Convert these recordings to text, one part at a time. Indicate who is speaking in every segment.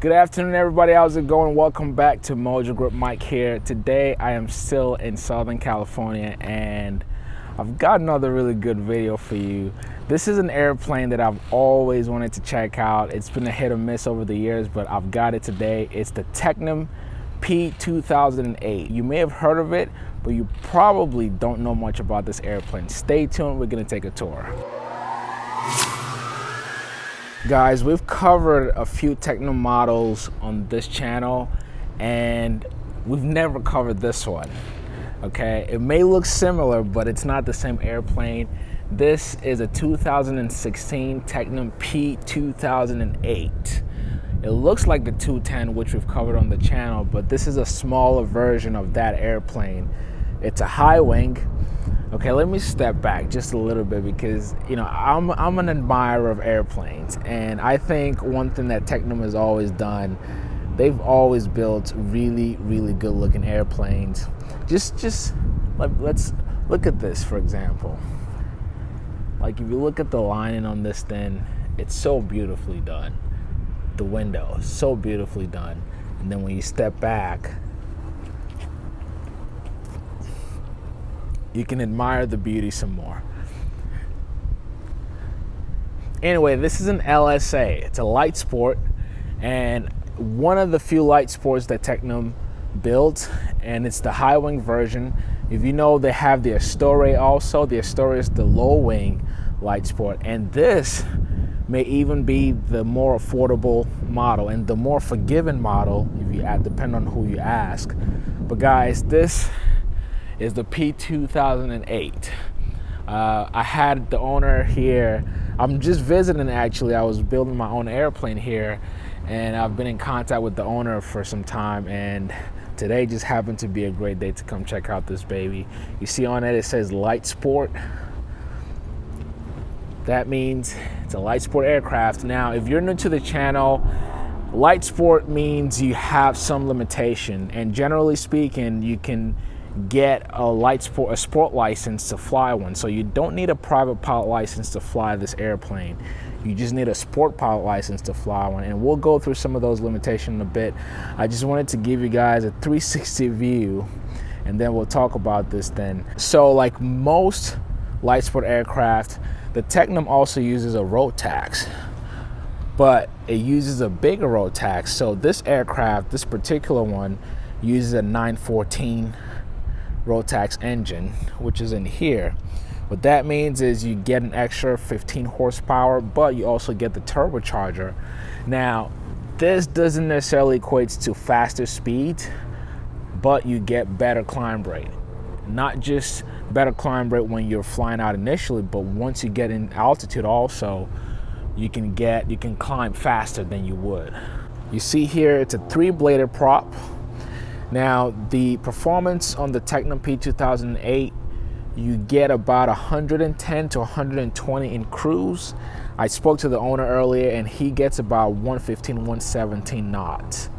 Speaker 1: Good afternoon, everybody. How's it going? Welcome back to MojoGrip. Mike here. Today I am still in Southern California and I've got another really good video for you. This is an airplane that I've always wanted to check out. It's been a hit or miss over the years, but I've got it today. It's the Tecnam P2008. You may have heard of it, but you probably don't know much about this airplane. Stay tuned, we're gonna take a tour. Guys, we've covered a few Tecnam models on this channel and we've never covered this one. Okay, it may look similar, but it's not the same airplane. This is a 2016 Tecnam P2008. It looks like the 210, which we've covered on the channel, but this is a smaller version of that airplane. It's a high wing. Okay, let me step back just a little bit because, you know, I'm an admirer of airplanes, and I think one thing that Tecnam has always done, they've always built really, really good looking airplanes. Just let's look at this, for example. Like, if you look at the lining on this thing, it's so beautifully done. The window is so beautifully done. And then when you step back, you can admire the beauty some more. Anyway, this is an LSA. It's a light sport, and one of the few light sports that Tecnam built, and it's the high wing version. If you know, they have the Astore also. The Astore is the low wing light sport, and this may even be the more affordable model and the more forgiving model, if you depend on who you ask. But guys, this is the P2008. I had the owner here. I'm just visiting, actually. I was building my own airplane here, and I've been in contact with the owner for some time, and today just happened to be a great day to come check out this baby. You see on it, it says light sport. That means it's a light sport aircraft. Now, if you're new to the channel, light sport means you have some limitation, and generally speaking, you can get a sport license to fly one. So you don't need a private pilot license to fly this airplane. You just need a sport pilot license to fly one, and we'll go through some of those limitations in a bit. I just wanted to give you guys a 360 view, and then we'll talk about this then. So like most light sport aircraft, the Tecnam also uses a Rotax, but it uses a bigger Rotax. So this aircraft, this particular one, uses a 914 Rotax engine, which is in here. What that means is you get an extra 15 horsepower, but you also get the turbocharger. Now, this doesn't necessarily equate to faster speed, but you get better climb rate. Not just better climb rate when you're flying out initially, but once you get in altitude also, you can climb faster than you would. You see here, it's a 3-bladed prop. Now, the performance on the Tecnam P2008, you get about 110 to 120 in cruise. I spoke to the owner earlier, and he gets about 115, 117 knots.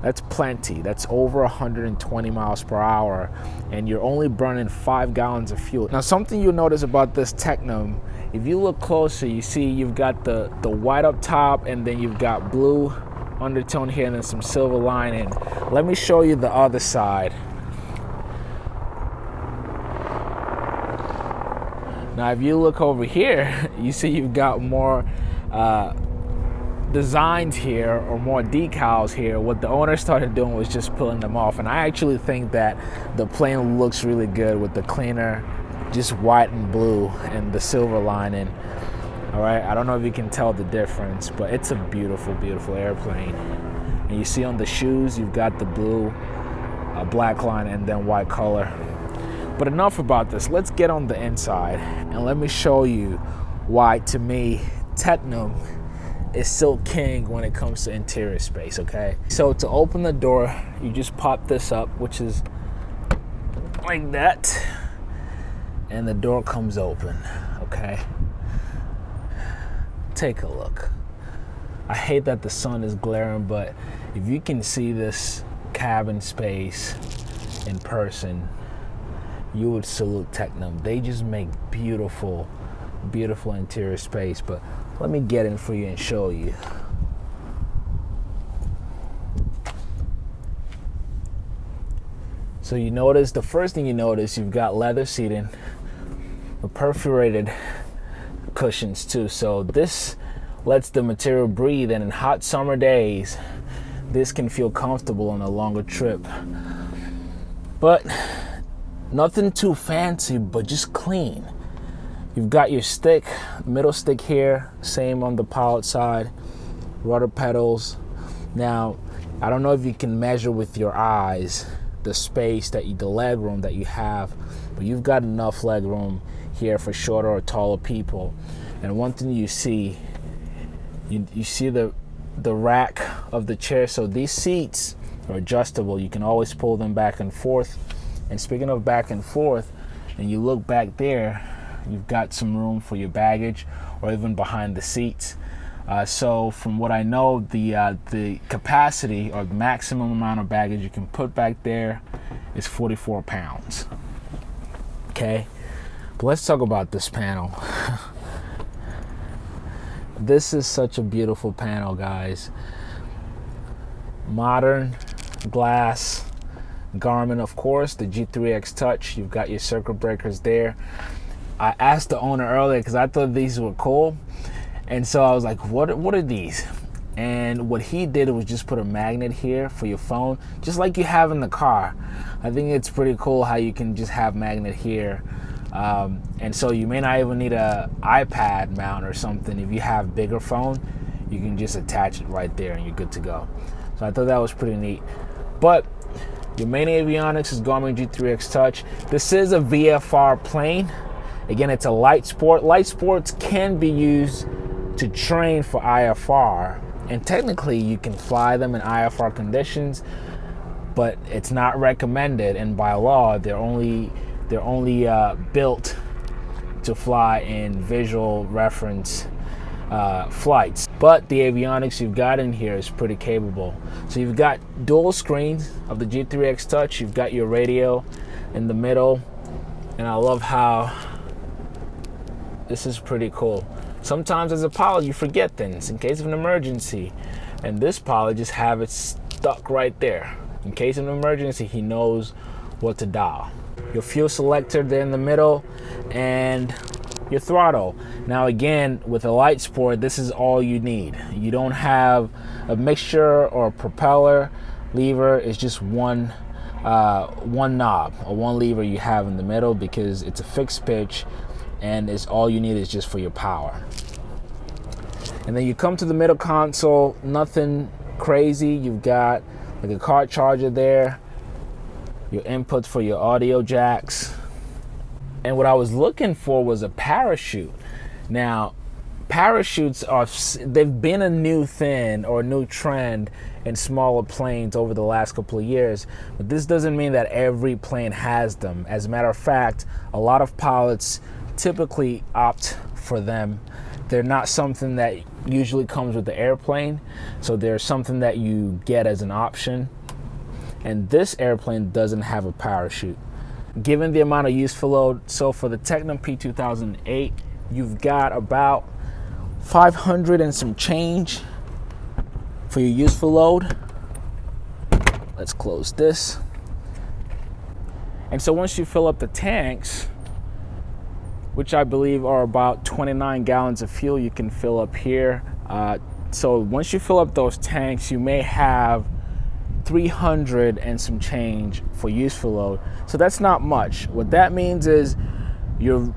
Speaker 1: That's plenty. That's over 120 miles per hour, and you're only burning 5 gallons of fuel. Now, something you'll notice about this Tecnam, if you look closer, you see you've got the white up top, and then you've got blue undertone here and then some silver lining. Let me show you the other side. Now, if you look over here, you see you've got more designs here, or more decals here. What the owner started doing was just pulling them off, and I actually think that the plane looks really good with the cleaner, just white and blue and the silver lining. All right, I don't know if you can tell the difference, but it's a beautiful, beautiful airplane. And you see on the shoes, you've got the blue, black line, and then white color. But enough about this. Let's get on the inside, and let me show you why, to me, Tecnam is still king when it comes to interior space, okay? So to open the door, you just pop this up, which is like that, and the door comes open, okay? Take a look. I hate that the sun is glaring, but if you can see this cabin space in person, you would salute Tecnam. They just make beautiful, beautiful interior space. But let me get in for you and show you. So you notice, the first thing you notice, you've got leather seating with perforated cushions too. So this lets the material breathe, and in hot summer days, this can feel comfortable on a longer trip. But nothing too fancy, but just clean. You've got your stick, middle stick here, same on the pilot side, rudder pedals. Now, I don't know if you can measure with your eyes the space the leg room that you have, but you've got enough leg room here for shorter or taller people. And one thing you see, you see the rack of the chair. So these seats are adjustable. You can always pull them back and forth. And speaking of back and forth, and you look back there, you've got some room for your baggage or even behind the seats. So from what I know, the capacity or the maximum amount of baggage you can put back there is 44 pounds. Okay, but let's talk about this panel. This is such a beautiful panel, guys. Modern glass, Garmin, of course, the G3X Touch. You've got your circuit breakers there. I asked the owner earlier because I thought these were cool, and so I was like, what are these? And what he did was just put a magnet here for your phone, just like you have in the car. I think it's pretty cool how you can just have magnet here. And so you may not even need a iPad mount or something. If you have bigger phone, you can just attach it right there and you're good to go. So I thought that was pretty neat. But your main avionics is Garmin G3X Touch. This is a VFR plane. Again, it's a light sport. Light sports can be used to train for IFR, and technically you can fly them in IFR conditions, but it's not recommended, and by law they're only built to fly in visual reference flights. But the avionics you've got in here is pretty capable. So you've got dual screens of the G3X Touch. You've got your radio in the middle, and I love how this is pretty cool. Sometimes as a pilot you forget things in case of an emergency, and this pilot just have it stuck right there. In case of an emergency, he knows what to dial. Your fuel selector there in the middle, and your throttle. Now again, with a light sport, this is all you need. You don't have a mixture or a propeller lever. It's just one knob or one lever you have in the middle, because it's a fixed pitch, and it's all you need is just for your power. And then you come to the middle console, nothing crazy. You've got like a car charger there, your inputs for your audio jacks. And what I was looking for was a parachute. Now, parachutes they've been a new thing or a new trend in smaller planes over the last couple of years, but this doesn't mean that every plane has them. As a matter of fact, a lot of pilots typically opt for them. They're not something that usually comes with the airplane, so they're something that you get as an option. And this airplane doesn't have a parachute. Given the amount of useful load, so for the Tecnam P2008, you've got about 500 and some change for your useful load. Let's close this. And so once you fill up the tanks, which I believe are about 29 gallons of fuel you can fill up here. So once you fill up those tanks, you may have 300 and some change for useful load. So that's not much. What that means is you're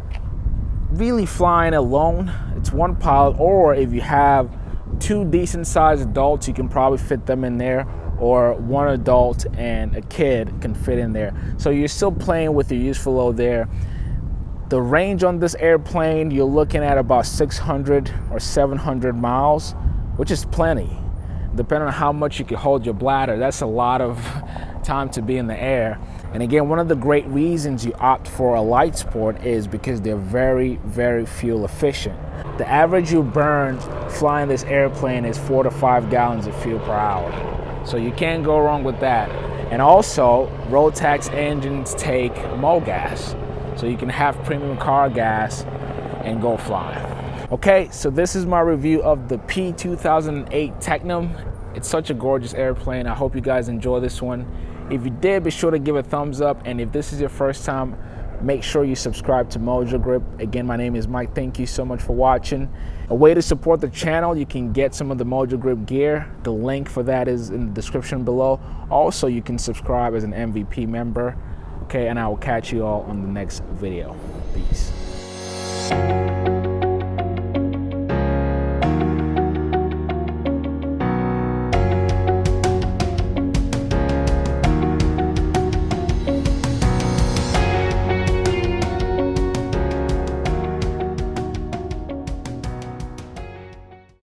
Speaker 1: really flying alone. It's one pilot, or if you have two decent sized adults, you can probably fit them in there, or one adult and a kid can fit in there. So you're still playing with your useful load there. The range on this airplane, you're looking at about 600 or 700 miles, which is plenty. Depending on how much you can hold your bladder, that's a lot of time to be in the air. And again, one of the great reasons you opt for a light sport is because they're very, very fuel efficient. The average you burn flying this airplane is 4 to 5 gallons of fuel per hour. So you can't go wrong with that. And also, Rotax engines take MoGas. So you can have premium car gas and go flying. Okay, so this is my review of the P2008 Tecnam. It's such a gorgeous airplane. I hope you guys enjoy this one. If you did, be sure to give a thumbs up, and if this is your first time, make sure you subscribe to MojoGrip. Again, my name is Mike. Thank you so much for watching. A way to support the channel, you can get some of the MojoGrip gear. The link for that is in the description below. Also, you can subscribe as an MVP member. Okay, and I will catch you all on the next video. Peace.